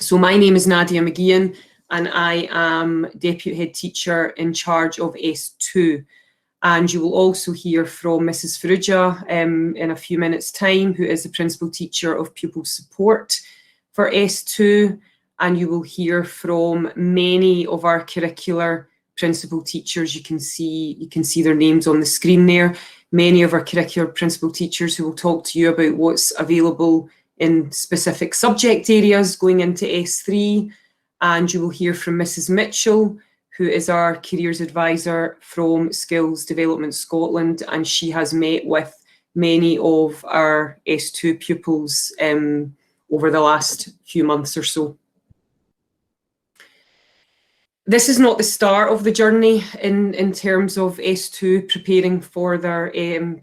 So my name is Nadia McGeehan, and I am Deputy Head Teacher in charge of S2. And you will also hear from Mrs. Farrugia in a few minutes' time, who is the Principal Teacher of Pupil Support for S2. And you will hear from many of our curricular principal teachers. You can see their names on the screen there. Many of our curricular principal teachers who will talk to you about what's available in specific subject areas going into S3. And you will hear from Mrs. Mitchell, who is our careers advisor from Skills Development Scotland, and she has met with many of our S2 pupils over the last few months or so. This is not the start of the journey in terms of S2 preparing for their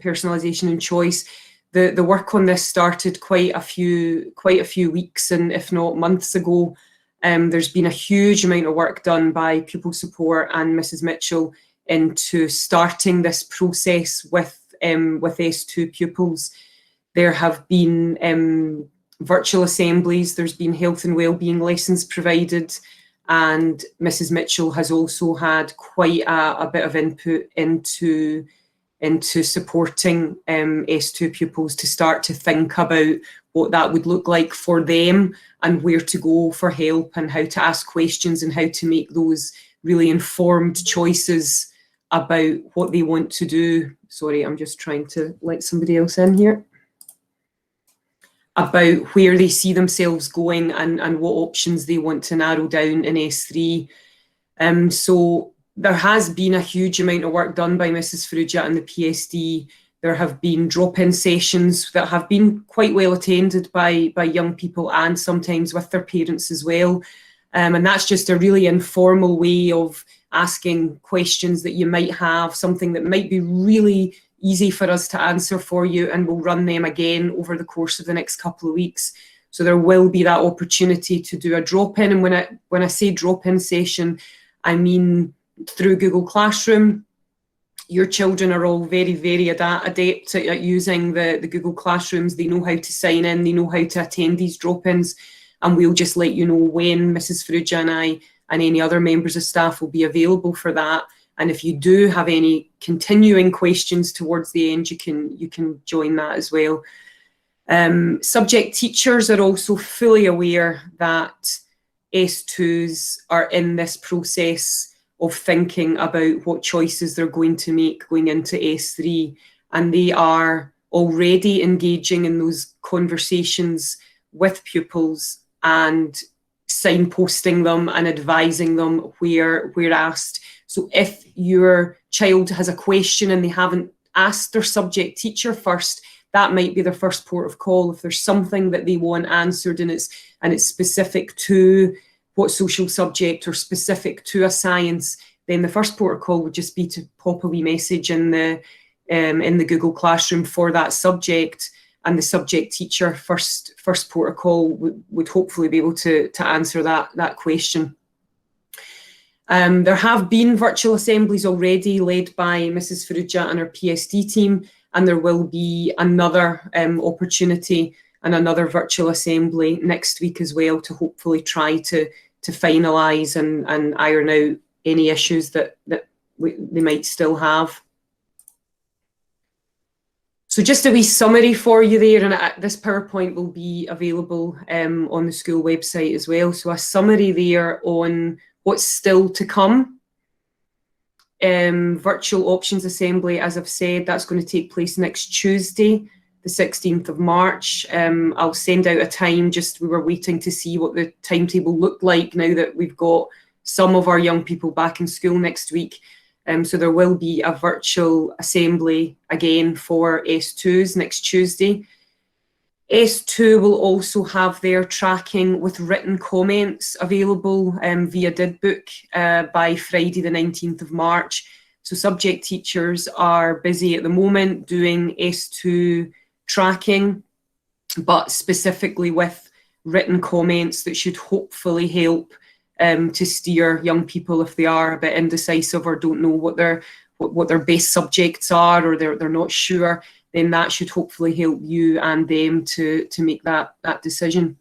personalisation and choice. The work on this started quite a few weeks and if not months ago. There's been a huge amount of work done by pupil support and Mrs. Mitchell into starting this process with S2 pupils. There have been virtual assemblies, there's been health and wellbeing lessons provided, and Mrs. Mitchell has also had quite a bit of input into supporting S2 pupils to start to think about what that would look like for them and where to go for help and how to ask questions and how to make those really informed choices about what they want to do. Sorry, I'm just trying to let somebody else in here. About where they see themselves going and what options they want to narrow down in S3. So there has been a huge amount of work done by Mrs. Farrugia and the PSD. There have been drop-in sessions that have been quite well attended by young people and sometimes with their parents as well. And that's just a really informal way of asking questions that you might have, something that might be really easy for us to answer for you, and we'll run them again over the course of the next couple of weeks. So there will be that opportunity to do a drop-in. And when I say drop-in session, I mean through Google Classroom. Your children are all very, very adept at using the Google Classrooms. They know how to sign in, they know how to attend these drop-ins, and we'll just let you know when Mrs. Farrugia and I and any other members of staff will be available for that. And if you do have any continuing questions towards the end, you can join that as well. Subject teachers are also fully aware that S2s are in this process of thinking about what choices they're going to make going into S3, and they are already engaging in those conversations with pupils and signposting them and advising them where asked. So if your child has a question and they haven't asked their subject teacher first, that might be their first port of call. If there's something that they want answered and it's specific to what social subject or specific to a science, then the first port of call would just be to pop a wee message in the Google Classroom for that subject, and the subject teacher first port of call would hopefully be able to answer that question. There have been virtual assemblies already led by Mrs. Farrugia and her PSD team, and there will be another opportunity and another virtual assembly next week as well to hopefully try to finalise and iron out any issues that they might still have. So just a wee summary for you there, and this PowerPoint will be available on the school website as well. So a summary there on what's still to come. Virtual options assembly, as I've said, that's going to take place next Tuesday, the 16th of March. I'll send out a time, we were waiting to see what the timetable looked like now that we've got some of our young people back in school next week. So there will be a virtual assembly again for S2s next Tuesday. S2 will also have their tracking with written comments available via DidBook by Friday the 19th of March. So subject teachers are busy at the moment doing S2 tracking, but specifically with written comments that should hopefully help to steer young people if they are a bit indecisive or don't know what their base subjects are, or they're not sure. Then that should hopefully help you and them to make that decision.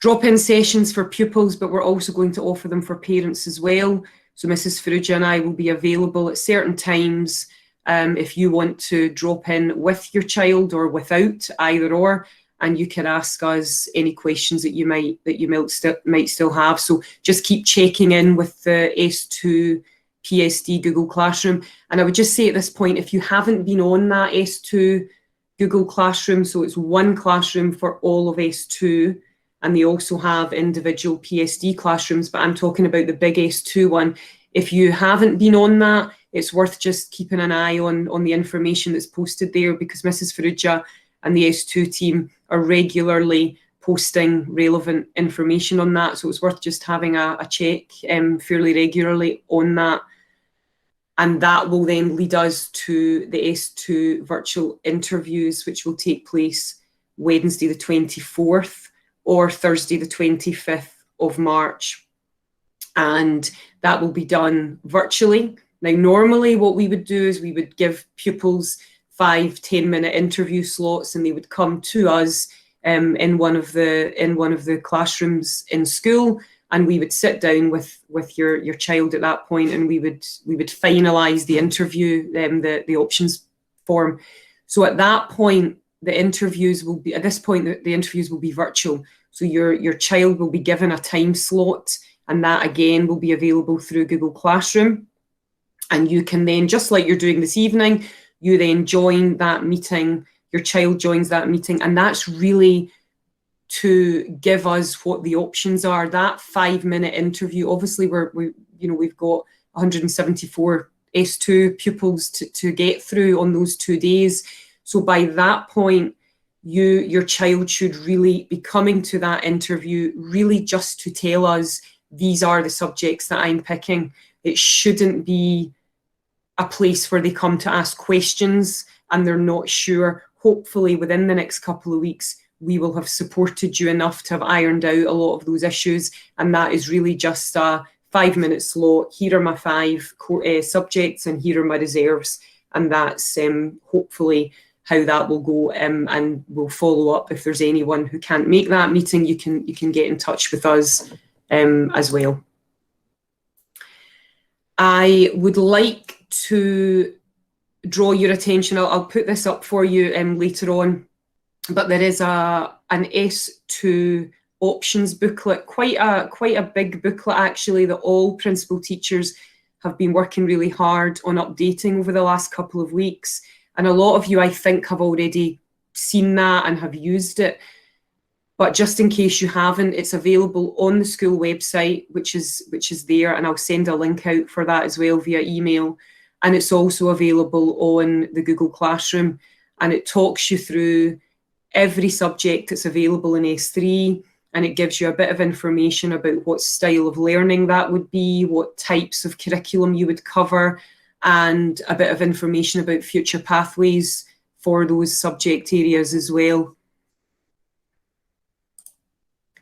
drop-in sessions for pupils, but we're also going to offer them for parents as well. So Mrs. Farrugia and I will be available at certain times if you want to drop in with your child or without, either or, and you can ask us any questions that you might still have. So just keep checking in with the S2 PSD Google Classroom. And I would just say at this point, if you haven't been on that S2 Google Classroom, so it's one classroom for all of S2, and they also have individual PSD classrooms, but I'm talking about the big S2 one. If you haven't been on that, it's worth just keeping an eye on the information that's posted there, because Mrs. Farrugia and the S2 team are regularly posting relevant information on that. So it's worth just having a check fairly regularly on that. And that will then lead us to the S2 virtual interviews, which will take place Wednesday the 24th or Thursday the 25th of March. And that will be done virtually. Now, normally what we would do is we would give pupils 5-10-minute interview slots, and they would come to us in one of the classrooms in school, and we would sit down with your child at that point, and we would finalise the interview, the options form. So at that point, the interviews will be virtual. So your child will be given a time slot, and that again will be available through Google Classroom. And you can then, just like you're doing this evening, you then join that meeting, your child joins that meeting, and that's really to give us what the options are. That 5-minute interview, obviously we've got 174 S2 pupils to get through on those 2 days. So by that point, your child should really be coming to that interview really just to tell us, these are the subjects that I'm picking. It shouldn't be a place where they come to ask questions and they're not sure. Hopefully within the next couple of weeks, we will have supported you enough to have ironed out a lot of those issues. And that is really just a 5-minute slot. Here are my 5 subjects and here are my reserves. And that's hopefully how that will go, and we'll follow up. If there's anyone who can't make that meeting, you can get in touch with us as well. I would like to draw your attention, I'll put this up for you later on, but there is an S2 options booklet, quite a big booklet actually, that all principal teachers have been working really hard on updating over the last couple of weeks. And a lot of you, I think, have already seen that and have used it. But just in case you haven't, it's available on the school website, which is there, and I'll send a link out for that as well via email. And it's also available on the Google Classroom, and it talks you through every subject that's available in S3, and it gives you a bit of information about what style of learning that would be, what types of curriculum you would cover, and a bit of information about future pathways for those subject areas as well.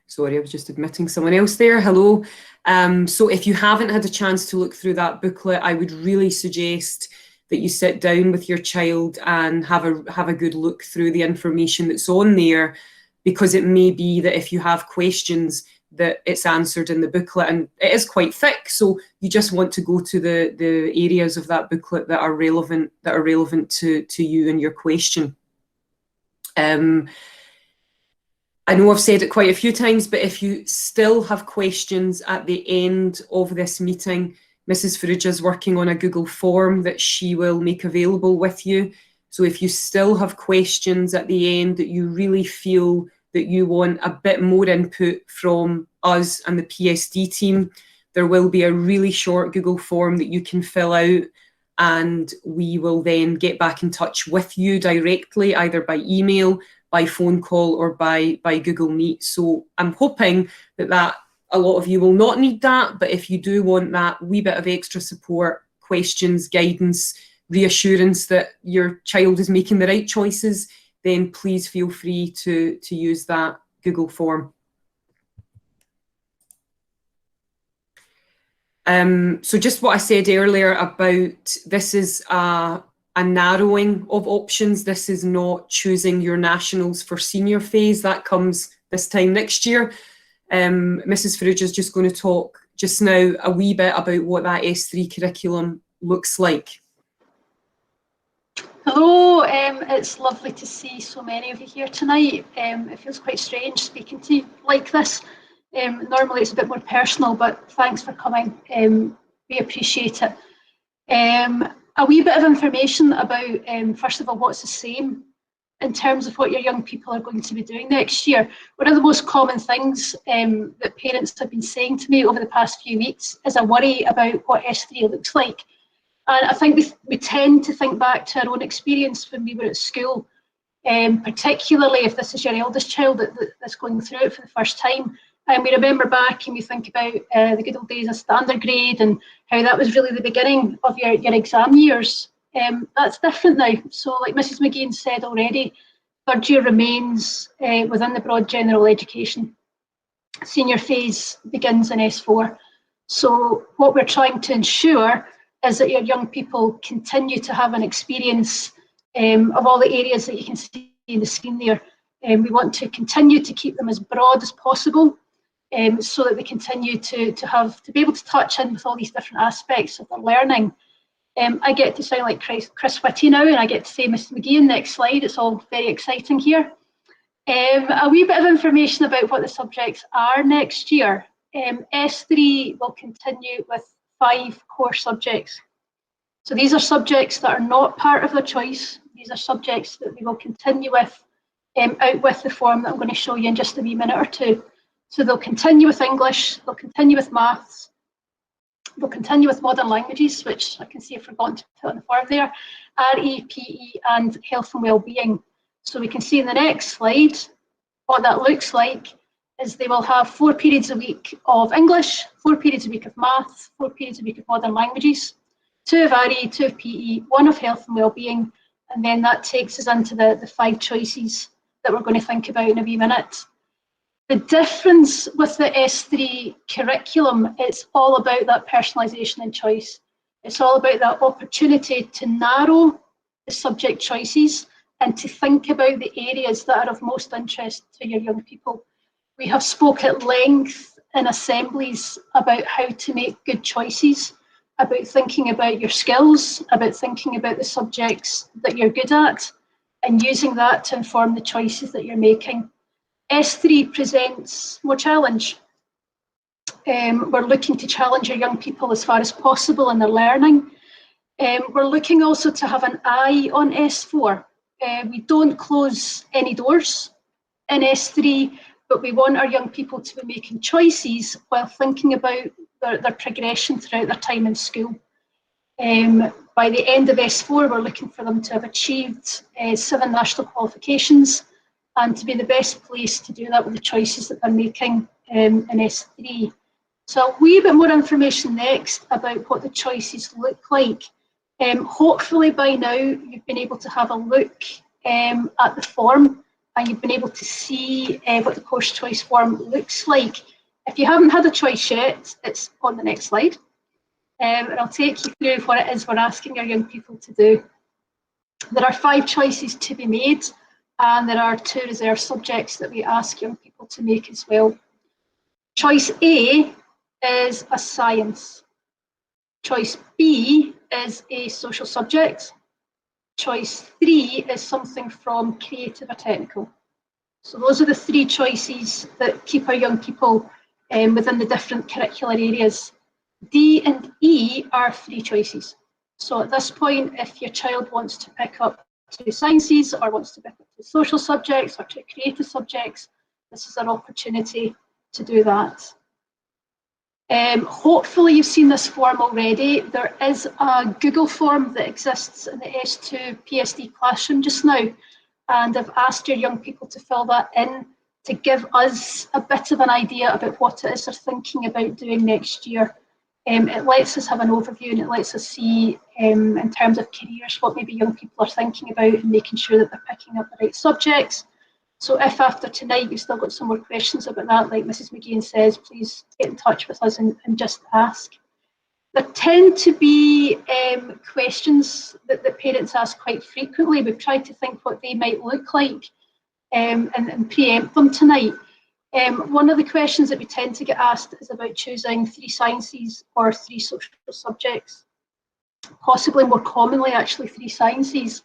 Sorry, I was just admitting someone else there. Hello. So if you haven't had a chance to look through that booklet, I would really suggest that you sit down with your child and have a good look through the information that's on there, because it may be that if you have questions that it's answered in the booklet, and it is quite thick, so you just want to go to the areas of that booklet that are relevant to you and your question. I know I've said it quite a few times, but if you still have questions at the end of this meeting, Mrs. Farrugia is working on a Google form that she will make available with you. So if you still have questions at the end that you really feel that you want a bit more input from us and the PSD team, there will be a really short Google form that you can fill out, and we will then get back in touch with you directly, either by email, by phone call, or by Google Meet. So I'm hoping that a lot of you will not need that, but if you do want that wee bit of extra support, questions, guidance, reassurance that your child is making the right choices, then please feel free to use that Google form. So just what I said earlier about this is a narrowing of options. This is not choosing your nationals for senior phase. That comes this time next year. Mrs. Farrugia is just going to talk just now a wee bit about what that S3 curriculum looks like. Hello, it's lovely to see so many of you here tonight. It feels quite strange speaking to you like this. Normally it's a bit more personal, but thanks for coming. We appreciate it. A wee bit of information about, first of all, what's the same in terms of what your young people are going to be doing next year. One of the most common things that parents have been saying to me over the past few weeks is a worry about what S3 looks like. And I think we tend to think back to our own experience when we were at school, particularly if this is your eldest child that's going through it for the first time. And we remember back and we think about the good old days of standard grade and how that was really the beginning of your exam years. That's different now. So like Mrs. McGean said already, third year remains within the broad general education. Senior phase begins in S4. So what we're trying to ensure is that your young people continue to have an experience of all the areas that you can see in the screen there. We want to continue to keep them as broad as possible so that they continue to be able to touch in with all these different aspects of their learning. I get to sound like Chris Whitty now, and I get to say Mrs. McGean, next slide. It's all very exciting here. A wee bit of information about what the subjects are next year. S3 will continue with 5 core subjects. So these are subjects that are not part of the choice. These are subjects that we will continue with out with the form that I'm going to show you in just a wee minute or two. So they'll continue with English, they'll continue with maths, they'll continue with modern languages, which I can see I've forgotten to put on the form there, RE, PE, and health and wellbeing. So we can see in the next slide what that looks like is they will have 4 periods a week of English, 4 periods a week of maths, 4 periods a week of modern languages, 2 of RE, 2 of PE, 1 of health and wellbeing, and then that takes us into the 5 choices that we're going to think about in a wee minute. The difference with the S3 curriculum, it's all about that personalisation and choice. It's all about that opportunity to narrow the subject choices and to think about the areas that are of most interest to your young people. We have spoke at length in assemblies about how to make good choices, about thinking about your skills, about thinking about the subjects that you're good at, and using that to inform the choices that you're making. S3 presents more challenge. We're looking to challenge your young people as far as possible in their learning. We're looking also to have an eye on S4. We don't close any doors in S3, but we want our young people to be making choices while thinking about their progression throughout their time in school. By the end of S4, we're looking for them to have achieved 7 national qualifications and to be the best place to do that with the choices that they're making in S3. So a wee bit more information next about what the choices look like. Hopefully by now you've been able to have a look at the form and you've been able to see what the course choice form looks like. If you haven't had a choice yet, it's on the next slide. And I'll take you through what it is we're asking our young people to do. There are 5 choices to be made, and there are 2 reserved subjects that we ask young people to make as well. Choice A is a science. Choice B is a social subject. Choice 3 is something from creative or technical. So those are the 3 choices that keep our young people within the different curricular areas. D and E are free choices. So at this point, if your child wants to pick up 2 sciences or wants to pick up 2 social subjects or 2 creative subjects, this is an opportunity to do that. Hopefully you've seen this form already. There is a Google form that exists in the S2 PSD classroom just now, and I've asked your young people to fill that in to give us a bit of an idea about what it is they're thinking about doing next year. It lets us have an overview and it lets us see in terms of careers what maybe young people are thinking about and making sure that they're picking up the right subjects. So if after tonight you've still got some more questions about that, like Mrs. McGean says, please get in touch with us and just ask. There tend to be questions that parents ask quite frequently. We've tried to think what they might look like and preempt them tonight. One of the questions that we tend to get asked is about choosing 3 sciences or 3 social subjects, possibly more commonly actually 3 sciences.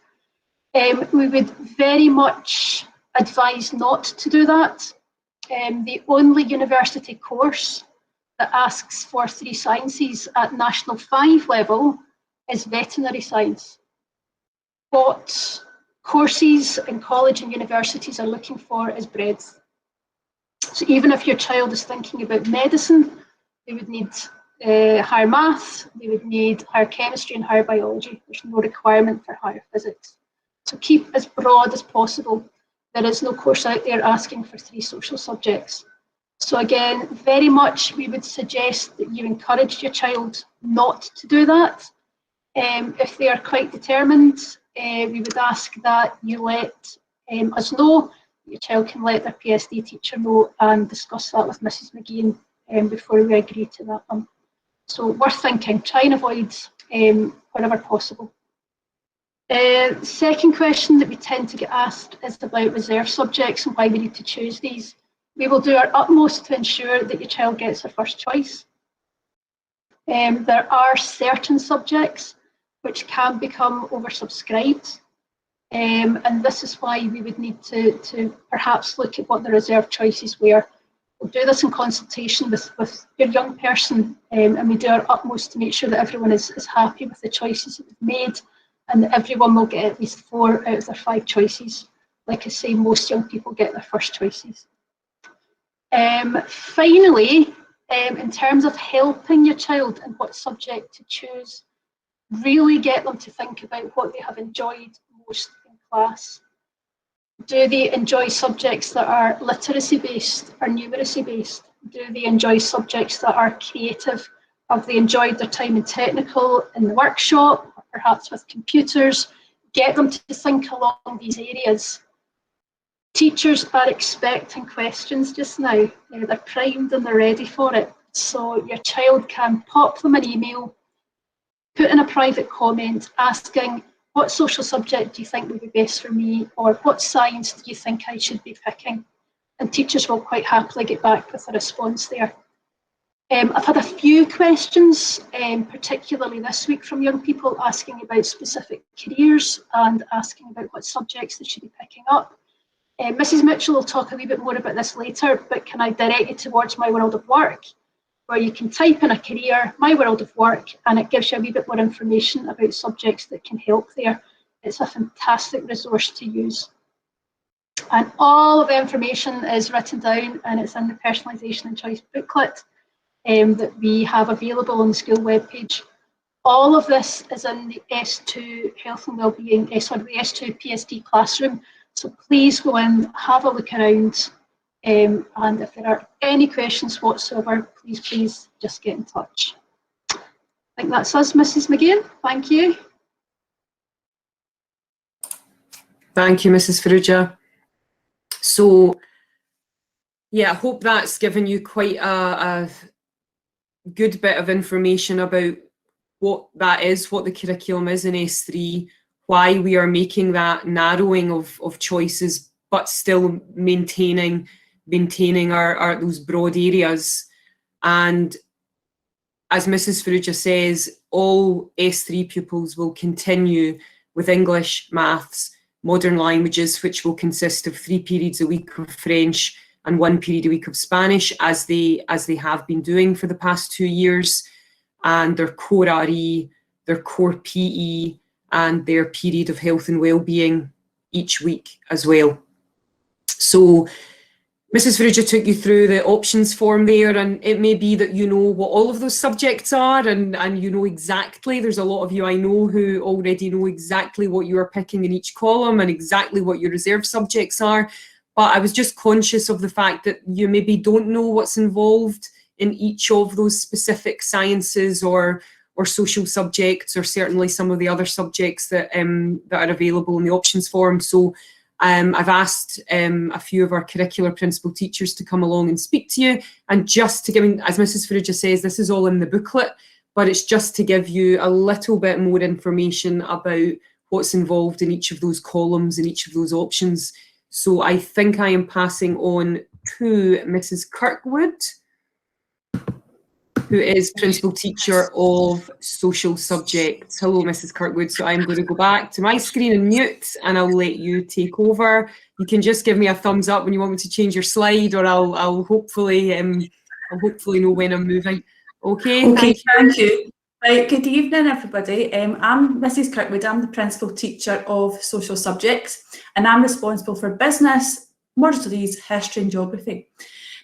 We would very much advise not to do that. The only university course that asks for 3 sciences at National 5 level is veterinary science. What courses in college and universities are looking for is breadth. So even if your child is thinking about medicine, they would need higher maths, they would need higher chemistry and higher biology. There's no requirement for higher physics. So keep as broad as possible. There is no course out there asking for 3 social subjects. So again, very much we would suggest that you encourage your child not to do that. If they are quite determined, we would ask that you let us know. Your child can let their PSD teacher know and discuss that with Mrs. McGee before we agree to that one. So worth thinking, try and avoid wherever possible. Second question that we tend to get asked is about reserve subjects and why we need to choose these. We will do our utmost to ensure that your child gets their first choice. There are certain subjects which can become oversubscribed, and this is why we would need to perhaps look at what the reserve choices were. We'll do this in consultation with your young person, and we do our utmost to make sure that everyone is happy with the choices that we've made, and that everyone will get at least 4 out of their 5 choices. Like I say, most young people get their first choices. Finally, in terms of helping your child and what subject to choose, really get them to think about what they have enjoyed most in class. Do they enjoy subjects that are literacy based or numeracy based? Do they enjoy subjects that are creative? Have they enjoyed their time in technical, in the workshop, or perhaps with computers? Get them to think along these areas. Teachers are expecting questions just now. They're primed and they're ready for it. So your child can pop them an email, put in a private comment asking, what social subject do you think would be best for me? Or what science do you think I should be picking? And teachers will quite happily get back with a response there. I've had a few questions, particularly this week, from young people asking about specific careers and asking about what subjects they should be picking up. Mrs. Mitchell will talk a wee bit more about this later, but can I direct you towards My World of Work, where you can type in a career, My World of Work, and it gives you a wee bit more information about subjects that can help there. It's a fantastic resource to use. And all of the information is written down and it's in the Personalisation and Choice booklet that we have available on the school webpage. All of this is in the S2 Health and Wellbeing, the S2 PSD classroom. So please go in, have a look around, and if there are any questions whatsoever, please just get in touch. I think that's us, Mrs. McGee. Thank you. Thank you, Mrs. Farrugia. So, yeah, I hope that's given you quite a good bit of information about what that is, what the curriculum is in S3, why we are making that narrowing of choices, but still maintaining our those broad areas. And as Mrs. Farrugia says, all S3 pupils will continue with English, maths, modern languages, which will consist of 3 periods a week of French and 1 period a week of Spanish, as they have been doing for the past 2 years, and their core RE, their core PE, and their period of health and well-being each week as well. So Mrs. Farrugia took you through the options form there, and it may be that you know what all of those subjects are, and you know exactly, there's a lot of you I know who already know exactly what you are picking in each column and exactly what your reserve subjects are. But I was just conscious of the fact that you maybe don't know what's involved in each of those specific sciences or social subjects, or certainly some of the other subjects that are available in the options form. So I've asked a few of our curricular principal teachers to come along and speak to you, and just to give, as Mrs. Farrugia says, this is all in the booklet, but it's just to give you a little bit more information about what's involved in each of those columns and each of those options. So I think I am passing on to Mrs. Kirkwood, who is Principal Teacher of Social Subjects. Hello, Mrs. Kirkwood. So I'm going to go back to my screen and mute, and I'll let you take over. You can just give me a thumbs up when you want me to change your slide, or I'll hopefully know when I'm moving. Okay, thank you. Right, good evening, everybody. I'm Mrs. Kirkwood. I'm the Principal Teacher of Social Subjects, and I'm responsible for business, modern studies, history and geography.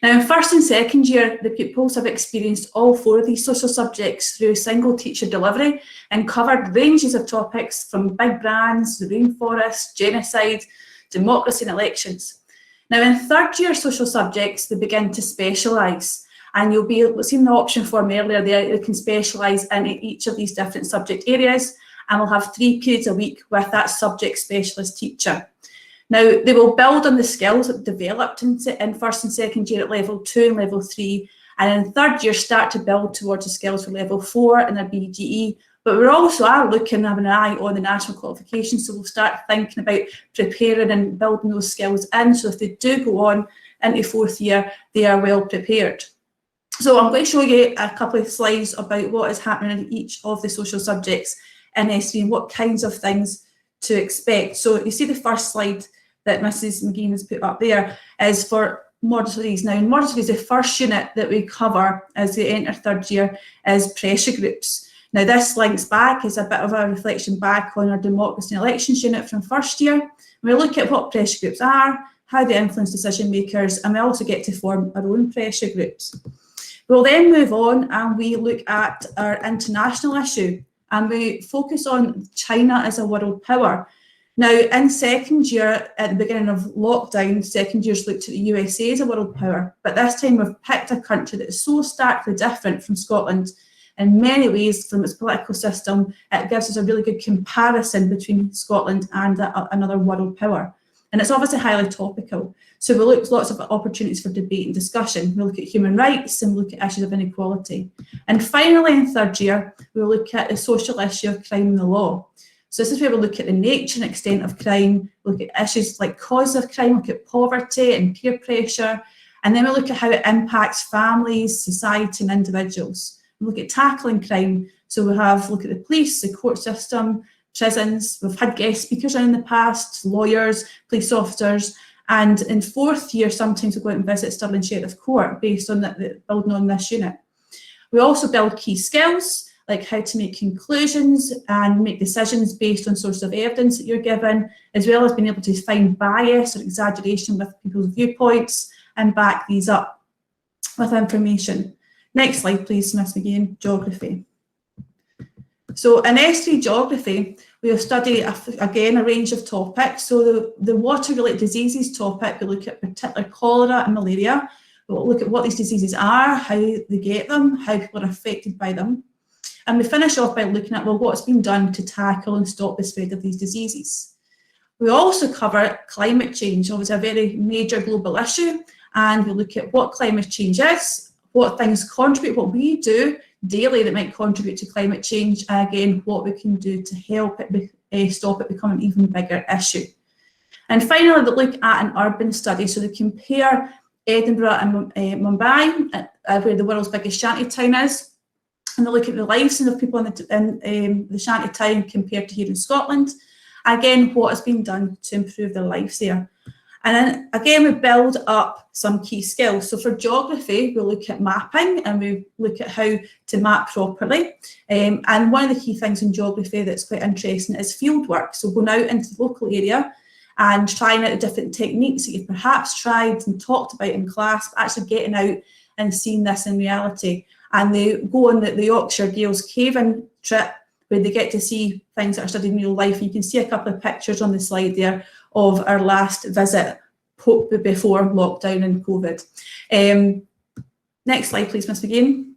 Now, in first and second year, the pupils have experienced all 4 of these social subjects through single teacher delivery and covered ranges of topics from big brands, the rainforest, genocide, democracy and elections. Now, in third year social subjects, they begin to specialise, and you'll be seeing the option form earlier there. They can specialise in each of these different subject areas, and we'll have 3 periods a week with that subject specialist teacher. Now, they will build on the skills that developed in first and second year at level 2 and level 3, and in third year start to build towards the skills for level 4 and their BGE. But we're also looking, having an eye on the national qualifications, so we'll start thinking about preparing and building those skills in, so if they do go on into fourth year, they are well prepared. So I'm going to show you a couple of slides about what is happening in each of the social subjects in S3 and what kinds of things to expect. So you see the first slide that Mrs. McGee has put up there is for modern studies. Now, in modern studies, the first unit that we cover as they enter third year is pressure groups. Now, this links back, is a bit of a reflection back on our democracy and elections unit from first year. We look at what pressure groups are, how they influence decision makers, and we also get to form our own pressure groups. We'll then move on and we look at our international issue, and we focus on China as a world power. Now, in second year, at the beginning of lockdown, second years looked at the USA as a world power, but this time we've picked a country that is so starkly different from Scotland in many ways from its political system. It gives us a really good comparison between Scotland and another world power. And it's obviously highly topical. So we look at lots of opportunities for debate and discussion. We look at human rights and we look at issues of inequality. And finally, in third year, we look at the social issue of crime and the law. So this is where we look at the nature and extent of crime, we look at issues like causes of crime, look at poverty and peer pressure, and then we look at how it impacts families, society and individuals. We look at tackling crime, so we have look at the police, the court system, prisons. We've had guest speakers in the past, lawyers, police officers, and in fourth year sometimes we go out and visit Stirling Sheriff Court based on building on this unit. We also build key skills, like how to make conclusions and make decisions based on sources of evidence that you're given, as well as being able to find bias or exaggeration with people's viewpoints and back these up with information. Next slide, please, Ms. McGee, geography. So in S3 geography, we'll study, again, a range of topics. So the water-related diseases topic, we'll look at particular cholera and malaria. We'll look at what these diseases are, how they get them, how people are affected by them. And we finish off by looking at, well, what's been done to tackle and stop the spread of these diseases. We also cover climate change, obviously a very major global issue, and we look at what climate change is, what things contribute, what we do daily that might contribute to climate change, and again, what we can do to help it stop it becoming an even bigger issue. And finally, we look at an urban study, so they compare Edinburgh and Mumbai, where the world's biggest shanty town is, and they look at the lives of people in the shanty town compared to here in Scotland. Again, what has been done to improve their lives there. And then again, we build up some key skills. So for geography, we look at mapping and we look at how to map properly. And one of the key things in geography that's quite interesting is field work. So going out into the local area and trying out different techniques that you've perhaps tried and talked about in class, but actually getting out and seeing this in reality. And they go on the Yorkshire Gales cave-in trip where they get to see things that are studied in real life. You can see a couple of pictures on the slide there of our last visit before lockdown and COVID. Next slide, please, Ms. McGee.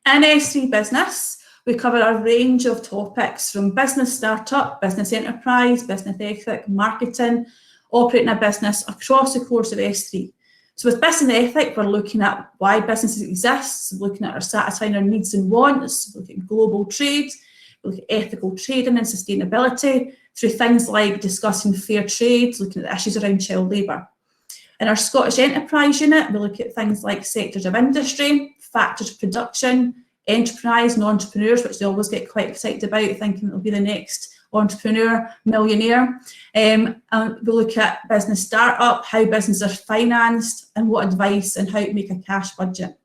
In S3 Business, we cover a range of topics from business startup, business enterprise, business ethic, marketing, operating a business across the course of S3. So with business ethic, we're looking at why businesses exist, looking at our satisfying our needs and wants, looking at global trade, look at ethical trading and sustainability through things like discussing fair trade, looking at the issues around child labour. In our Scottish Enterprise unit, we look at things like sectors of industry, factors of production, enterprise and entrepreneurs, which they always get quite excited about, thinking it'll be the next entrepreneur, millionaire. And we look at business startup, how businesses are financed, and what advice and how to make a cash budget.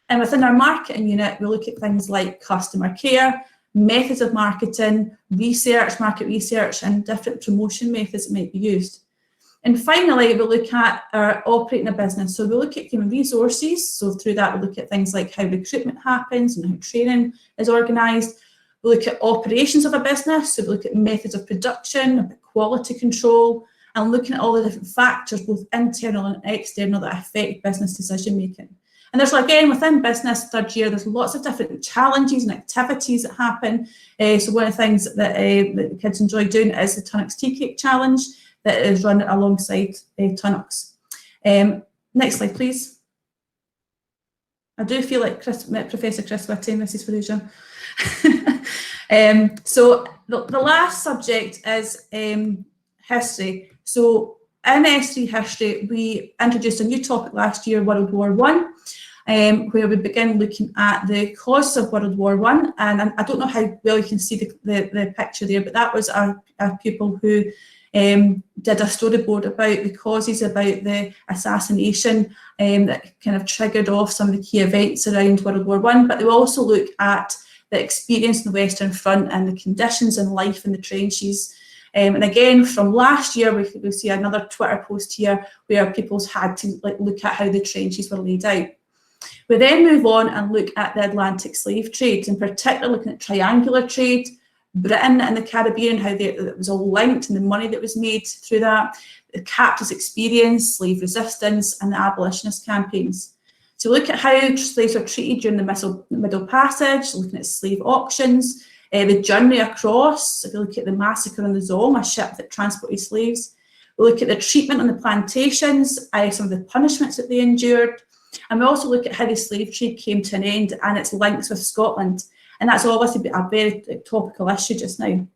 And within our marketing unit, we look at things like customer care, methods of marketing, research, market research, and different promotion methods that might be used. And finally, we look at our operating a business. So we look at human resources. So through that, we look at things like how recruitment happens and how training is organised. We look at operations of a business. So we look at methods of production, quality control, and looking at all the different factors, both internal and external, that affect business decision making. And there's, again, within business third year, there's lots of different challenges and activities that happen. So one of the things that the kids enjoy doing is the Tunnocks Tea Cake Challenge that is run alongside Tunnocks. Next slide, please. I do feel like Professor Chris Whitty and Mrs. Ferrugia. So the last subject is history. So in S3 history, we introduced a new topic last year, World War I, where we begin looking at the causes of World War I. And I don't know how well you can see the picture there, but that was a pupil who did a storyboard about the causes, about the assassination that kind of triggered off some of the key events around World War I. But they also look at the experience in the Western Front and the conditions in life in the trenches. And again, from last year, we see another Twitter post here where people's had to look at how the trenches were laid out. We then move on and look at the Atlantic slave trade, in particular looking at triangular trade, Britain and the Caribbean, how it was all linked and the money that was made through that, the captives' experience, slave resistance, and the abolitionist campaigns. So look at how slaves were treated during the Middle Passage, looking at slave auctions, the journey across. If you look at the massacre on the Zom, a ship that transported slaves. We look at the treatment on the plantations, some of the punishments that they endured. And we also look at how the slave trade came to an end and its links with Scotland. And that's obviously a very topical issue just now.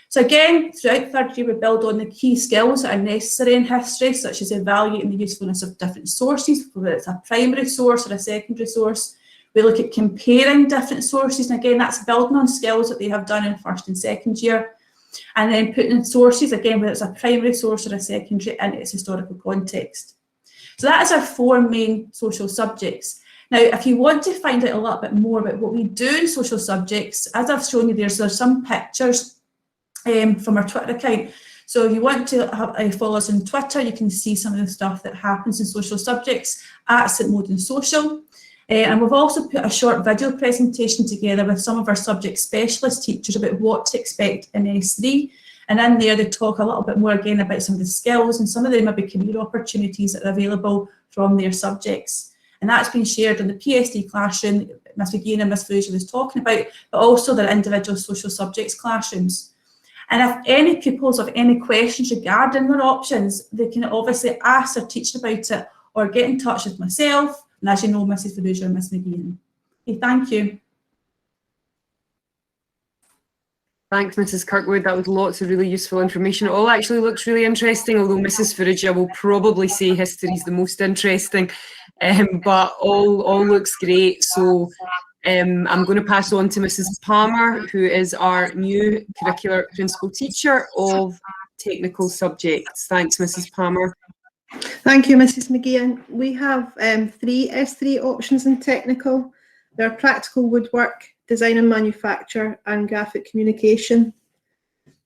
So again, throughout third year, we build on the key skills that are necessary in history, such as evaluating the usefulness of different sources, whether it's a primary source or a secondary source. We look at comparing different sources, and again, that's building on skills that they have done in first and second year. And then putting in sources, again, whether it's a primary source or a secondary, into its historical context. So that is our four main social subjects. Now, if you want to find out a little bit more about what we do in social subjects, as I've shown you, there's some pictures from our Twitter account. So if you want to follow us on Twitter, you can see some of the stuff that happens in social subjects at St Modern Social. And we've also put a short video presentation together with some of our subject specialist teachers about what to expect in S3. And in there, they talk a little bit more again about some of the skills and some of the maybe career opportunities that are available from their subjects. And that's been shared in the PSD classroom that Ms McGeehan and Ms Ferrugia was talking about, but also their individual social subjects classrooms. And if any pupils have any questions regarding their options, they can obviously ask their teacher about it or get in touch with myself, and as you know, Mrs Ferrugia and Ms McGeehan. Okay, thank you. Thanks, Mrs Kirkwood. That was lots of really useful information. It all actually looks really interesting, although Mrs Ferrugia will probably say history is the most interesting, but all looks great. So I'm going to pass on to Mrs Palmer, who is our new curricular principal teacher of technical subjects. Thanks, Mrs Palmer. Thank you, Mrs McGeehan. We have three S3 options in technical. There are practical woodwork, design and manufacture, and graphic communication.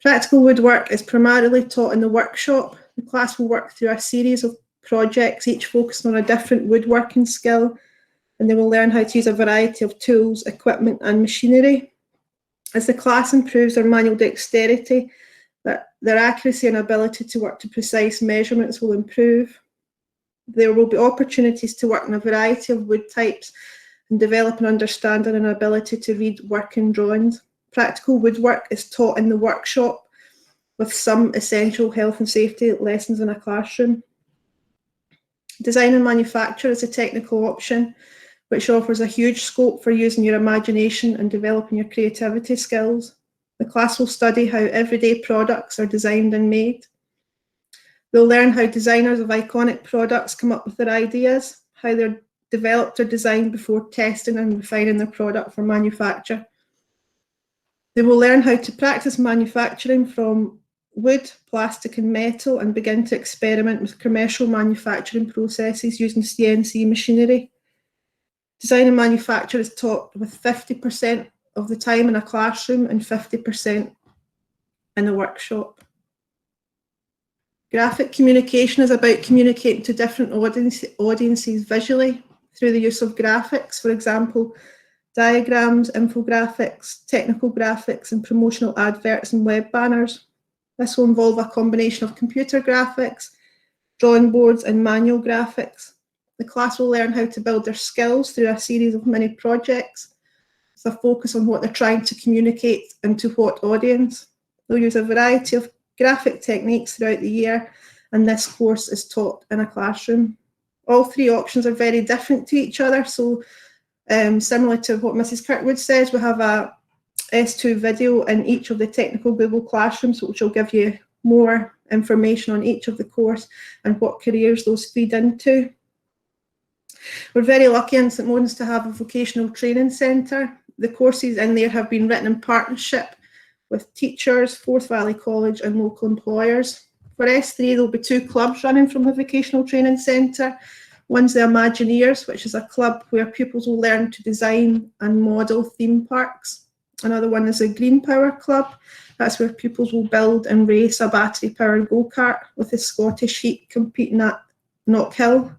Practical woodwork is primarily taught in the workshop. The class will work through a series of projects, each focusing on a different woodworking skill, and they will learn how to use a variety of tools, equipment, and machinery. As the class improves their manual dexterity, their accuracy and ability to work to precise measurements will improve. There will be opportunities to work in a variety of wood types and develop an understanding and ability to read working drawings. Practical woodwork is taught in the workshop with some essential health and safety lessons in a classroom. Design and manufacture is a technical option which offers a huge scope for using your imagination and developing your creativity skills. The class will study how everyday products are designed and made. They'll learn how designers of iconic products come up with their ideas, how they're developed or designed before testing and refining their product for manufacture. They will learn how to practice manufacturing from wood, plastic and metal and begin to experiment with commercial manufacturing processes using CNC machinery. Design and manufacture is taught with 50% of the time in a classroom and 50% in a workshop. Graphic communication is about communicating to different audiences visually through the use of graphics, for example, diagrams, infographics, technical graphics, and promotional adverts and web banners. This will involve a combination of computer graphics, drawing boards, and manual graphics. The class will learn how to build their skills through a series of mini projects with a focus on what they're trying to communicate and to what audience. They'll use a variety of graphic techniques throughout the year, and this course is taught in a classroom. All three options are very different to each other, so similar to what Mrs. Kirkwood says, we have a S2 video in each of the technical Google classrooms, which will give you more information on each of the course and what careers those feed into. We're very lucky in St Maudens to have a vocational training centre. The courses in there have been written in partnership with teachers, Forth Valley College and local employers. For S3, there'll be 2 clubs running from the Vocational Training Centre. One's the Imagineers, which is a club where pupils will learn to design and model theme parks. Another one is the Green Power Club. That's where pupils will build and race a battery-powered go-kart with the Scottish Heat competing at Knockhill,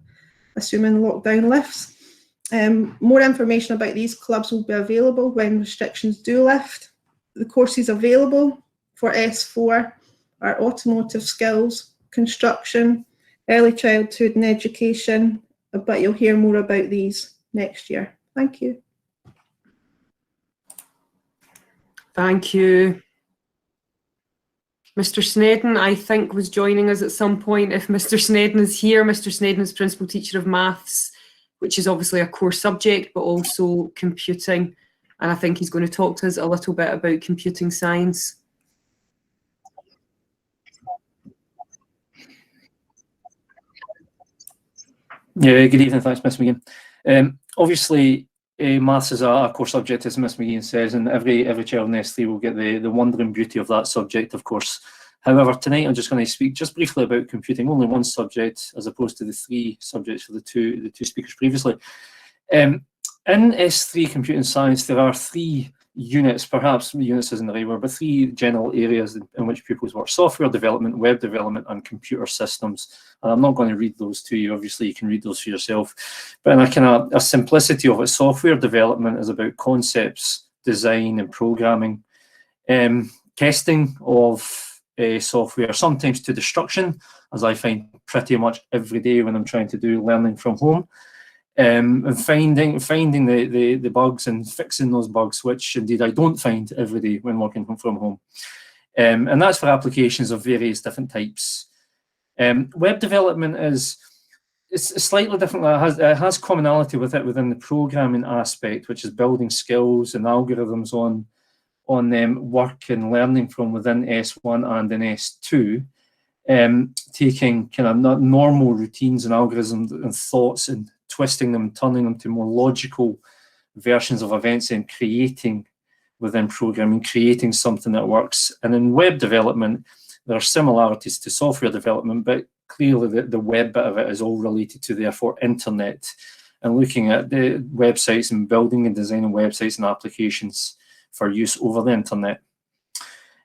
assuming lockdown lifts. More information about these clubs will be available when restrictions do lift. The courses available for S4 are automotive skills, construction, early childhood and education, but you'll hear more about these next year. Thank you. Thank you. Mr. Snedden, I think, was joining us at some point. If Mr. Snedden is here, Mr. Snedden is Principal Teacher of Maths, which is obviously a core subject, but also computing. And I think he's going to talk to us a little bit about computing science. Yeah, good evening. Thanks, Miss McGeehan. Obviously, maths is a core subject, as Miss McGeehan says, and every child in S3 will get the wonder and beauty of that subject, of course. However, tonight I'm just going to speak just briefly about computing, only one subject, as opposed to the 3 subjects for the two speakers previously. In S3 computing science, there are 3 units, perhaps units isn't the right word, but 3 general areas in which pupils work: software development, web development, and computer systems. And I'm not going to read those to you, obviously you can read those for yourself. But in a kind of a simplicity of it, software development is about concepts, design and programming, testing of software, sometimes to destruction, as I find pretty much every day when I'm trying to do learning from home. And finding the bugs and fixing those bugs, which indeed I don't find every day when working from home. And that's for applications of various different types. Web development it's slightly different. It has commonality with it within the programming aspect, which is building skills and algorithms on work and learning from within S1 and in S2. Taking kind of not normal routines and algorithms and thoughts and twisting them, turning them to more logical versions of events and creating within programming, creating something that works. And in web development, there are similarities to software development, but clearly the web bit of it is all related to, therefore, internet and looking at the websites and building and designing websites and applications for use over the internet.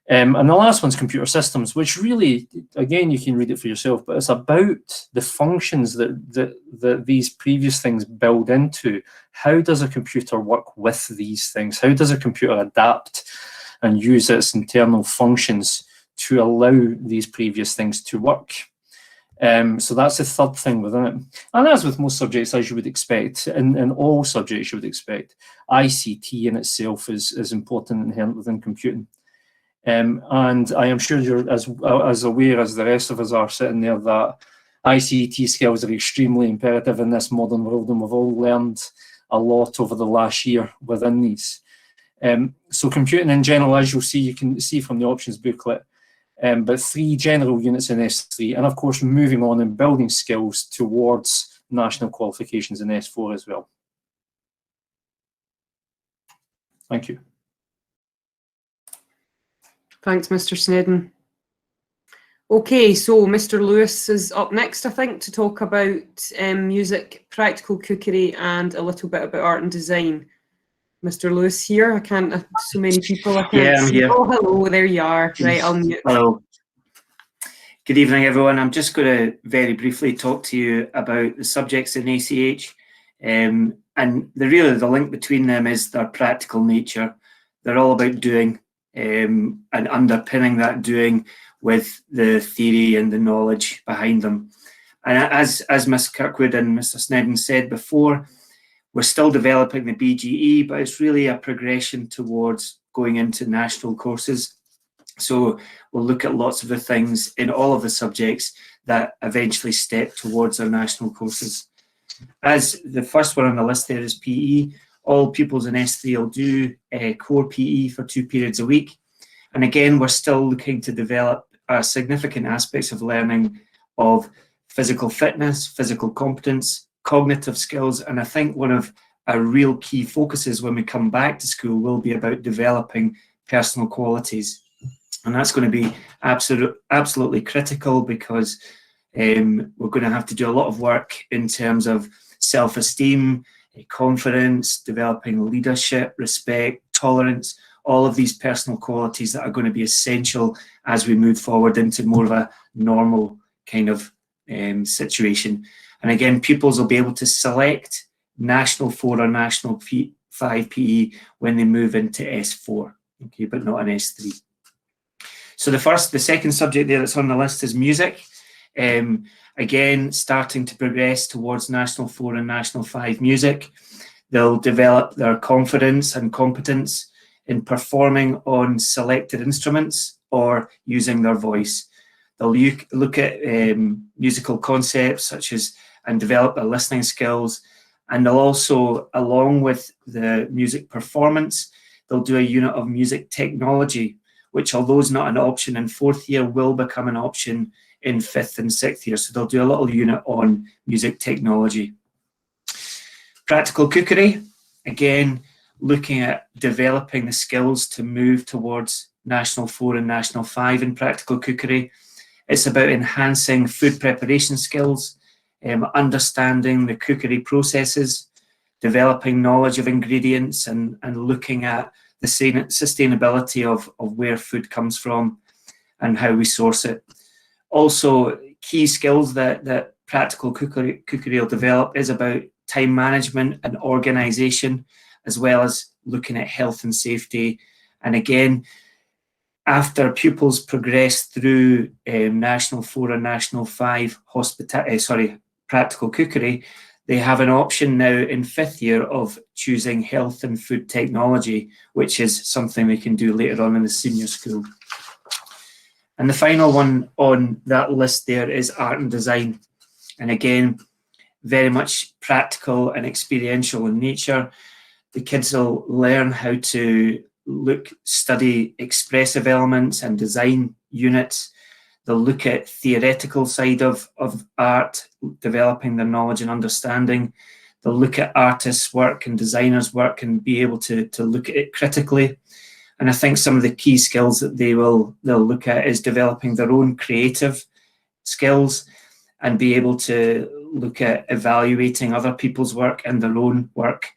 And the last one's computer systems, which really, again, you can read it for yourself, but it's about the functions that these previous things build into. How does a computer work with these things? How does a computer adapt and use its internal functions to allow these previous things to work? So that's the third thing within it. And as with most subjects, as you would expect, in all subjects you would expect, ICT in itself is important and inherent within computing. And I am sure you're as aware as the rest of us are sitting there that ICT skills are extremely imperative in this modern world, and we've all learned a lot over the last year within these. So computing in general, as you'll see, you can see from the options booklet, but 3 general units in S3, and of course moving on and building skills towards national qualifications in S4 as well. Thank you. Thanks, Mr. Snedden. Okay, so Mr. Lewis is up next, I think, to talk about music, practical cookery, and a little bit about art and design. Mr. Lewis here. I can't. So many people. I can't Yeah, I'm see. here. Oh, hello. There you are. Right, I'll mute. Hello. Good evening, everyone. I'm just going to very briefly talk to you about the subjects in ACH, and the link between them is their practical nature. They're all about doing, and underpinning that doing with the theory and the knowledge behind them. And as Ms. Kirkwood and Mr. Snedden said before, we're still developing the BGE, but it's really a progression towards going into national courses. So we'll look at lots of the things in all of the subjects that eventually step towards our national courses. As the first one on the list there is PE, all pupils in S3 will do core PE for 2 periods a week. And again, we're still looking to develop significant aspects of learning of physical fitness, physical competence, cognitive skills, and I think one of our real key focuses when we come back to school will be about developing personal qualities. And that's going to be absolutely critical, because we're going to have to do a lot of work in terms of self-esteem, confidence, developing leadership, respect, tolerance, all of these personal qualities that are going to be essential as we move forward into more of a normal kind of situation. And again, pupils will be able to select National 4 or National 5 PE when they move into S4, okay, but not in S3. So the second subject there that's on the list is music. Again, starting to progress towards National 4 and National 5 music. They'll develop their confidence and competence in performing on selected instruments or using their voice. They'll look at musical concepts such as, and develop their listening skills. And they'll also, along with the music performance, they'll do a unit of music technology, which, although is not an option in 4th year, will become an option in 5th and 6th year. So they'll do a little unit on music technology. Practical cookery, again, looking at developing the skills to move towards National 4 and National 5 in practical cookery. It's about enhancing food preparation skills, understanding the cookery processes, developing knowledge of ingredients, and looking at the sustainability of where food comes from and how we source it. Also, key skills that practical cookery will develop is about time management and organisation, as well as looking at health and safety. And again, after pupils progress through National 4 and National 5 practical cookery, they have an option now in 5th year of choosing health and food technology, which is something they can do later on in the senior school. And the final one on that list there is art and design. And again, very much practical and experiential in nature. The kids will learn how to study expressive elements and design units. They'll look at theoretical side of art, developing their knowledge and understanding. They'll look at artists' work and designers' work and be able to look at it critically. And I think some of the key skills that they'll look at is developing their own creative skills and be able to look at evaluating other people's work and their own work.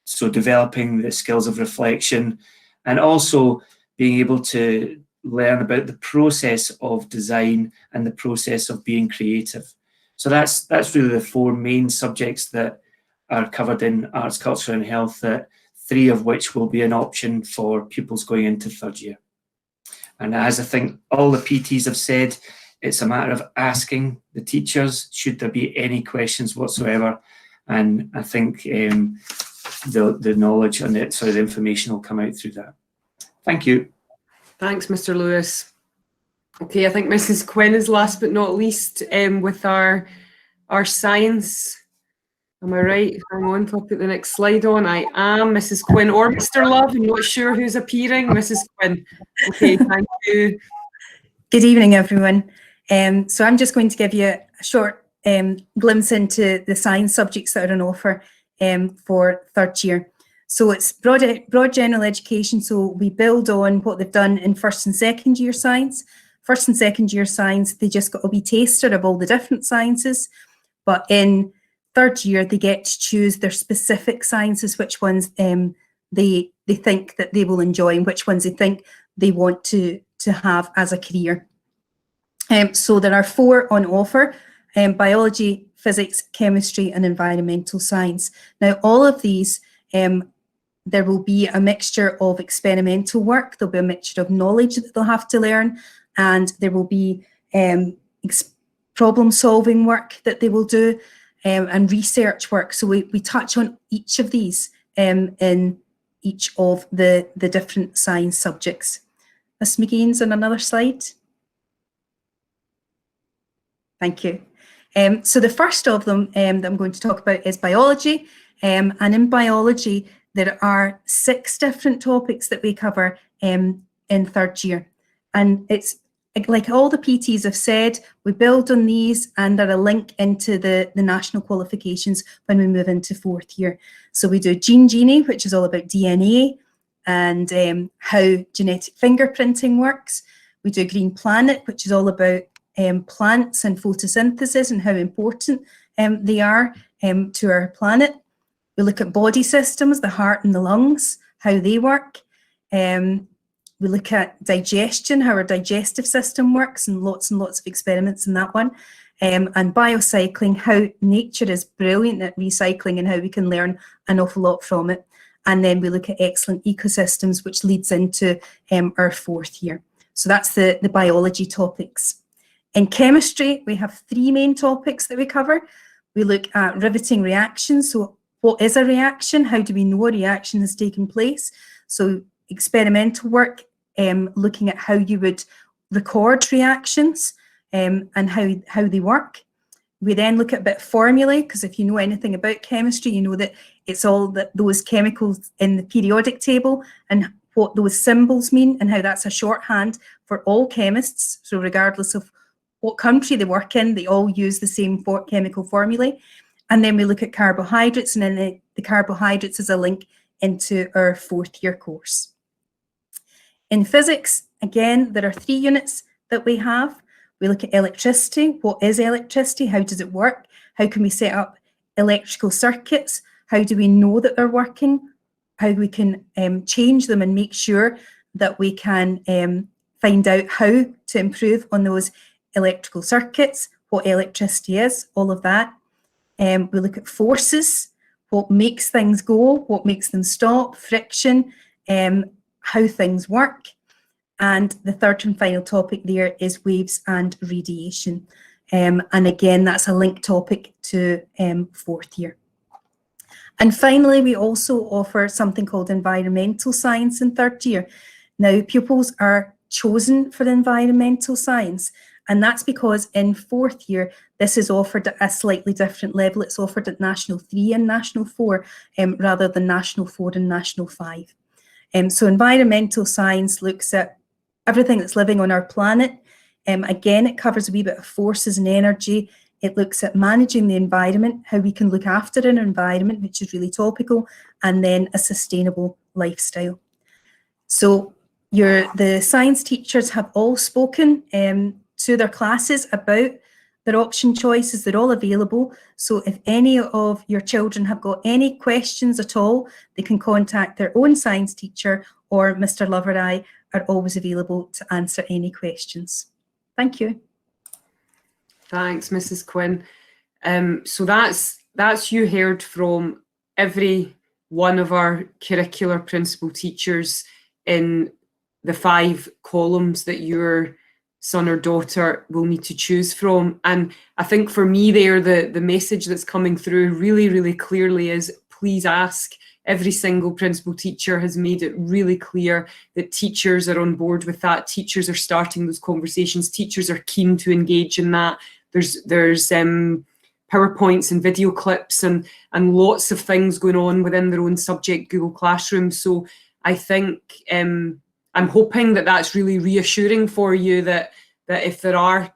So developing the skills of reflection, and also being able to learn about the process of design and the process of being creative. So that's really the 4 main subjects that are covered in arts, culture and health, that 3 of which will be an option for pupils going into 3rd year. And as I think all the PTs have said, it's a matter of asking the teachers, should there be any questions whatsoever? And I think the knowledge and the information will come out through that. Thank you. Thanks, Mr. Lewis. Okay, I think Mrs. Quinn is last but not least with our science. Am I right? Hang on, I'll put the next slide on. I am Mrs. Quinn or Mr. Love. I'm not sure who's appearing. Mrs. Quinn. Okay, thank you. Good evening, everyone. So I'm just going to give you a short glimpse into the science subjects that are on offer for third year. So it's broad general education, so we build on what they've done in first and second year science. First and second year science, they just got a wee taster of all the different sciences, but in third year, they get to choose their specific sciences, which ones they think that they will enjoy and which ones they think they want to have as a career. So there are 4 on offer: biology, physics, chemistry and environmental science. Now all of these, there will be a mixture of experimental work, there'll be a mixture of knowledge that they'll have to learn, and there will be problem solving work that they will do, and research work. So we touch on each of these in each of the different science subjects. Ms. McGee's on another slide. Thank you. So the first of them that I'm going to talk about is biology. And in biology, there are 6 different topics that we cover in third year. And it's like all the PTs have said, we build on these and are a link into the national qualifications when we move into fourth year. So we do Gene Genie, which is all about DNA and how genetic fingerprinting works. We do Green Planet, which is all about plants and photosynthesis and how important they are to our planet. We look at body systems, the heart and the lungs, how they work. We look at digestion, how our digestive system works, and lots of experiments in that one. And biocycling, how nature is brilliant at recycling and how we can learn an awful lot from it. And then we look at excellent ecosystems, which leads into our fourth year. So that's the biology topics. In chemistry, we have 3 main topics that we cover. We look at riveting reactions. So what is a reaction? How do we know a reaction has taken place? So experimental work, looking at how you would record reactions and how they work. We then look at a bit of formulae, because if you know anything about chemistry, you know that it's all that those chemicals in the periodic table and what those symbols mean and how that's a shorthand for all chemists. So regardless of what country they work in, they all use the same chemical formulae. And then we look at carbohydrates, and then the carbohydrates is a link into our fourth year course. In physics, again, there are 3 units that we have. We look at electricity. What is electricity? How does it work? How can we set up electrical circuits? How do we know that they're working? How we can change them and make sure that we can find out how to improve on those electrical circuits, what electricity is, all of that. We look at forces, what makes things go, what makes them stop, friction, how things work. And the third and final topic there is waves and radiation. And again, that's a linked topic to fourth year. And finally, we also offer something called environmental science in third year. Now, pupils are chosen for environmental science, and that's because in fourth year, this is offered at a slightly different level. It's offered at National 3 and National 4 rather than National 4 and National 5. So environmental science looks at everything that's living on our planet. Again, it covers a wee bit of forces and energy. It looks at managing the environment, how we can look after an environment, which is really topical, and then a sustainable lifestyle. So the science teachers have all spoken to their classes about their option choices. They're all available. So if any of your children have got any questions at all, they can contact their own science teacher, or Mr. Love or I are always available to answer any questions. Thank you. Thanks, Mrs. Quinn. So that's you heard from every one of our curricular principal teachers in the 5 columns that your son or daughter will need to choose from. And I think for me there, the message that's coming through really, really clearly is please ask. Every single principal teacher has made it really clear that teachers are on board with that. Teachers are starting those conversations. Teachers are keen to engage in that. There's PowerPoints and video clips and lots of things going on within their own subject Google Classroom. So I think I'm hoping that that's really reassuring for you, that that if there are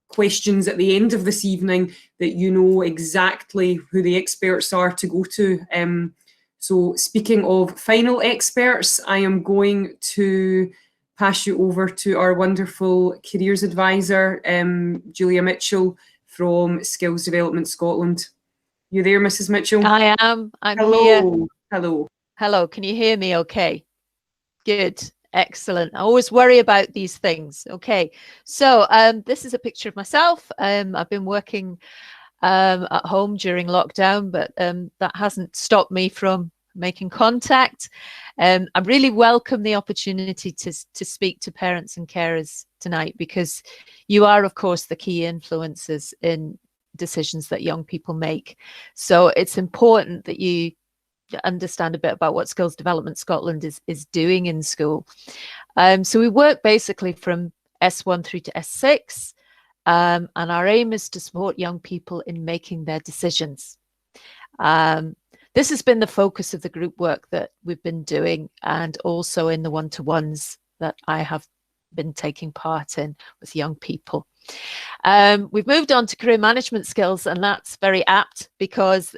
questions at the end of this evening, that you know exactly who the experts are to go to. So speaking of final experts, I am going to pass you over to our wonderful careers advisor, Julia Mitchell from Skills Development Scotland. You there, Mrs. Mitchell? I am. I'm Hello. here. Hello. Hello. Can you hear me okay? Good. Excellent. I always worry about these things. Okay. So this is a picture of myself. I've been working at home during lockdown, but that hasn't stopped me from making contact. I really welcome the opportunity to speak to parents and carers tonight, because you are, of course, the key influencers in decisions that young people make. So it's important that you understand a bit about what Skills Development Scotland is doing in school. So we work basically from S1 through to S6, and our aim is to support young people in making their decisions. This has been the focus of the group work that we've been doing, and also in the one-to-ones that I have been taking part in with young people. We've moved on to career management skills, and that's very apt because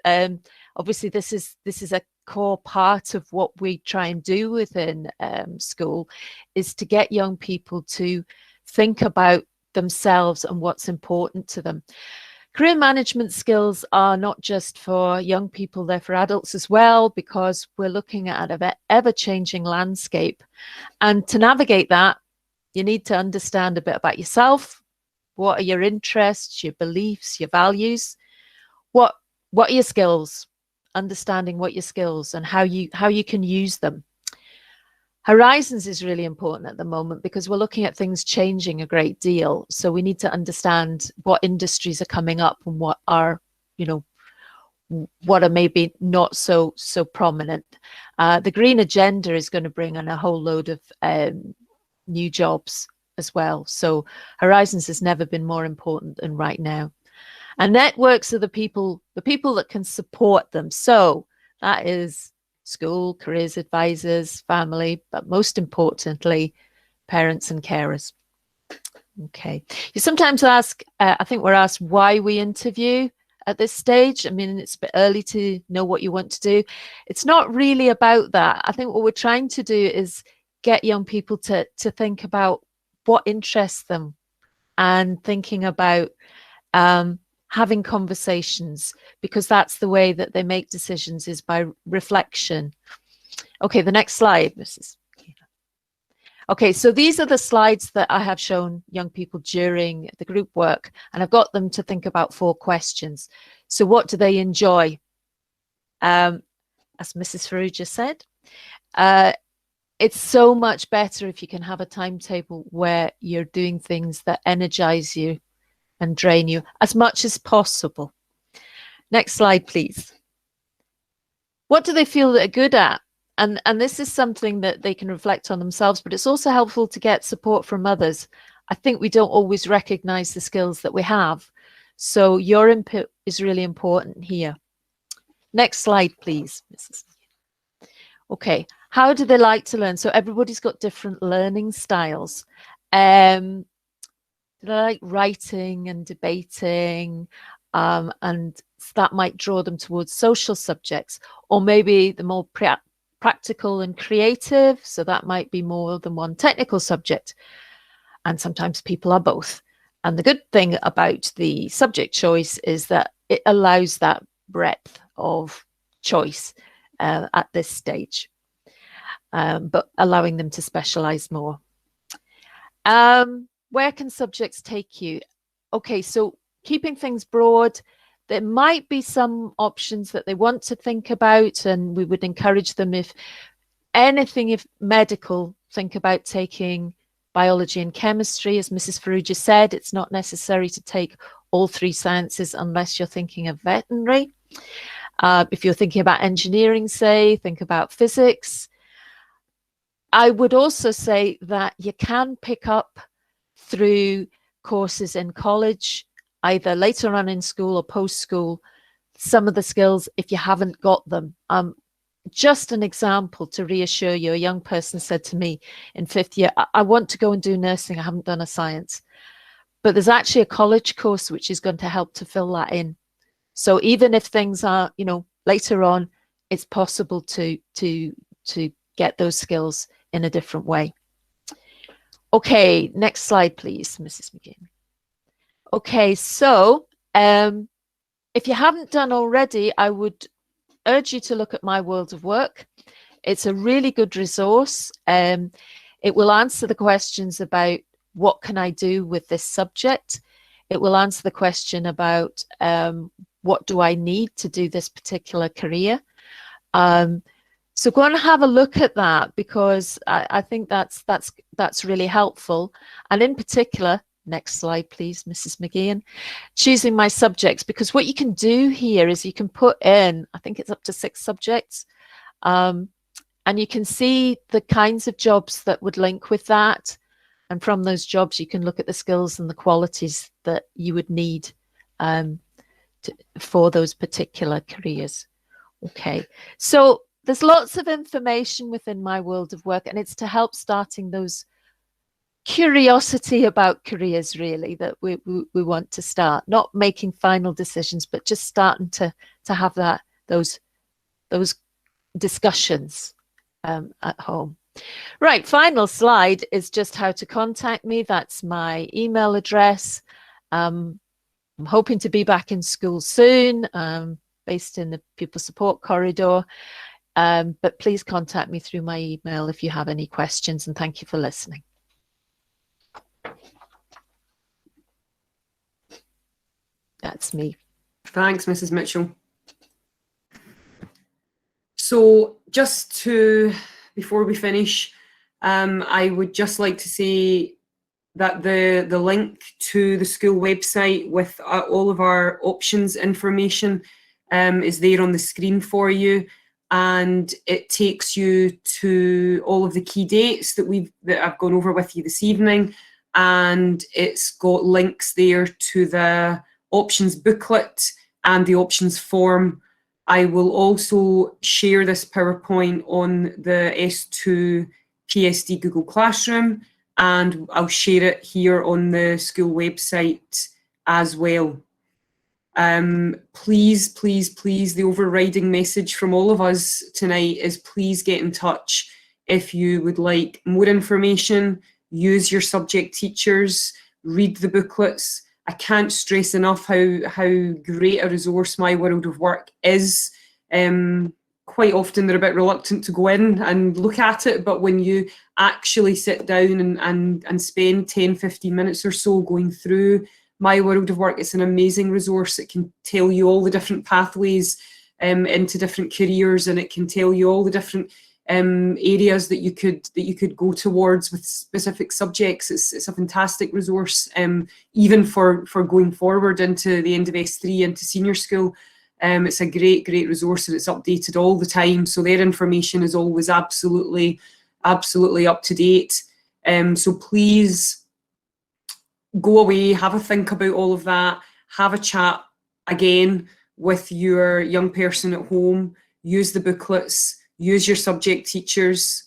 obviously this is a core part of what we try and do within school, is to get young people to think about themselves and what's important to them. Career management skills are not just for young people, they're for adults as well, because we're looking at an ever-changing landscape. And to navigate that, you need to understand a bit about yourself. What are your interests, your beliefs, your values? What are your skills? Understanding what your skills and how you can use them. Horizons is really important at the moment because we're looking at things changing a great deal. So we need to understand what industries are coming up and what are, what are maybe not so prominent. The green agenda is going to bring in a whole load of new jobs as well. So Horizons has never been more important than right now. And networks are the people that can support them. So that is school, careers advisors, family, but most importantly, parents and carers. Okay. You sometimes ask, I think we're asked why we interview at this stage. I mean, it's a bit early to know what you want to do. It's not really about that. I think what we're trying to do is get young people to think about what interests them and thinking about having conversations, because that's the way that they make decisions, is by reflection. Okay, the next slide, Mrs. Okay, so these are the slides that I have shown young people during the group work, and I've got them to think about 4 questions. So what do they enjoy? As Mrs. Farrugia said, it's so much better if you can have a timetable where you're doing things that energize you and drain you as much as possible. Next slide, please. What do they feel that they're good at? And this is something that they can reflect on themselves, but it's also helpful to get support from others. I think we don't always recognize the skills that we have. So your input is really important here. Next slide, please, Mrs. Okay, how do they like to learn? So everybody's got different learning styles. They like writing and debating, and that might draw them towards social subjects, or maybe the more practical and creative, so that might be more than one technical subject, and sometimes people are both. And the good thing about the subject choice is that it allows that breadth of choice at this stage, but allowing them to specialize more. Where can subjects take you? Okay, so keeping things broad, there might be some options that they want to think about, and we would encourage them, if medical, think about taking biology and chemistry. As Mrs. Farrugia said, it's not necessary to take all 3 sciences unless you're thinking of veterinary. If you're thinking about engineering, say, think about physics. I would also say that you can pick up through courses in college, either later on in school or post-school, some of the skills if you haven't got them. Just an example to reassure you, a young person said to me in 5th year, I want to go and do nursing, I haven't done a science. but there's actually a college course which is going to help to fill that in. So even if things are, you know, later on, it's possible to get those skills in a different way. Okay, next slide, please, Mrs. McGinn. Okay, so if you haven't done already, I would urge you to look at My World of Work. It's a really good resource. It will answer the questions about what can I do with this subject. It will answer the question about what do I need to do this particular career. So go and have a look at that, because I think that's really helpful. And in particular, next slide, please, Mrs. McGeehan, choosing my subjects, because what you can do here is you can put in, I think it's up to 6 subjects, and you can see the kinds of jobs that would link with that. And from those jobs, you can look at the skills and the qualities that you would need for those particular careers. Okay, so there's lots of information within My World of Work, and it's to help starting those curiosity about careers, really, that we want to start, not making final decisions, but just starting to have those discussions at home. Right, final slide is just how to contact me. That's my email address. I'm hoping to be back in school soon, based in the Pupil Support Corridor. But please contact me through my email if you have any questions, and thank you for listening. That's me. Thanks, Mrs. Mitchell. So just before we finish, I would just like to say that the link to the school website with all of our options information is there on the screen for you, and it takes you to all of the key dates that I've gone over with you this evening, and it's got links there to the options booklet and the options form. I will also share this PowerPoint on the S2 PSD Google Classroom, and I'll share it here on the school website as well. Please, please, please, the overriding message from all of us tonight is please get in touch if you would like more information. Use your subject teachers, read the booklets. I can't stress enough how great a resource My World of Work is. Quite often they're a bit reluctant to go in and look at it, but when you actually sit down and spend 10-15 minutes or so going through My World of Work, it's an amazing resource. It can tell you all the different pathways into different careers, and it can tell you all the different areas that you could go towards with specific subjects. It's a fantastic resource, even for going forward into the end of S3 into senior school. It's a great resource, and it's updated all the time, so their information is always absolutely up to date. So please go away, have a think about all of that, have a chat again with your young person at home, use the booklets, use your subject teachers.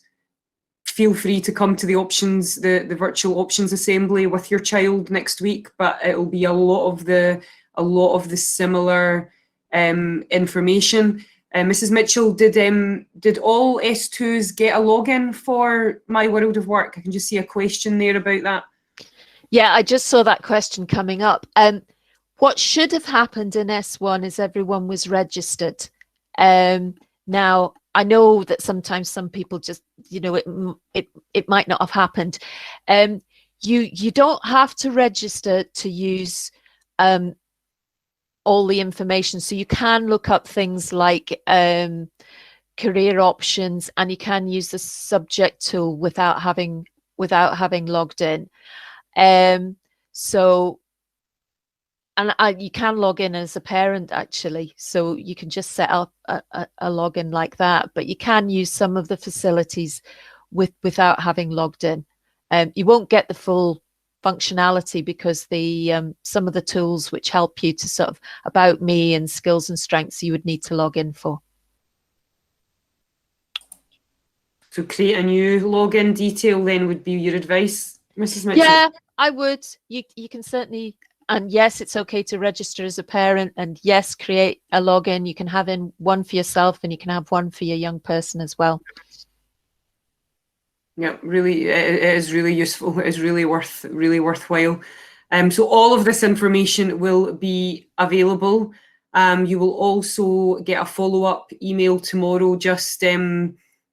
Feel free to come to the options, the virtual options assembly with your child next week, but it'll be a lot of the similar information. Mrs. Mitchell, did all S2s get a login for My World of Work? I can just see a question there about that. Yeah, I just saw that question coming up. What should have happened in S1 is everyone was registered. Now, I know that sometimes some people just, you know, it might not have happened. You don't have to register to use all the information. So you can look up things like career options, and you can use the subject tool without having logged in. You can log in as a parent, actually, so you can just set up a login like that, but you can use some of the facilities without having logged in. You won't get the full functionality because some of the tools which help you to sort of about me and skills and strengths you would need to log in for. So create a new login detail then would be your advice, Mrs. Mitchell? Yeah, I would. You can certainly, and yes, it's okay to register as a parent, and yes, create a login. You can have in one for yourself, and you can have one for your young person as well. Yeah, really, it is really useful. It is really worthwhile. So all of this information will be available. You will also get a follow-up email tomorrow, just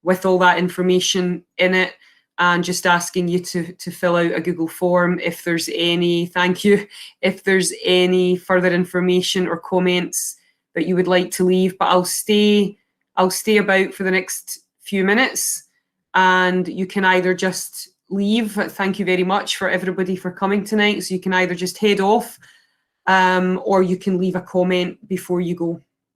with all that information in it, and just asking you to fill out a Google form if there's any. Thank you. If there's any further information or comments that you would like to leave, but I'll stay about for the next few minutes. And you can either just leave. Thank you very much for everybody for coming tonight. So you can either just head off, or you can leave a comment before you go.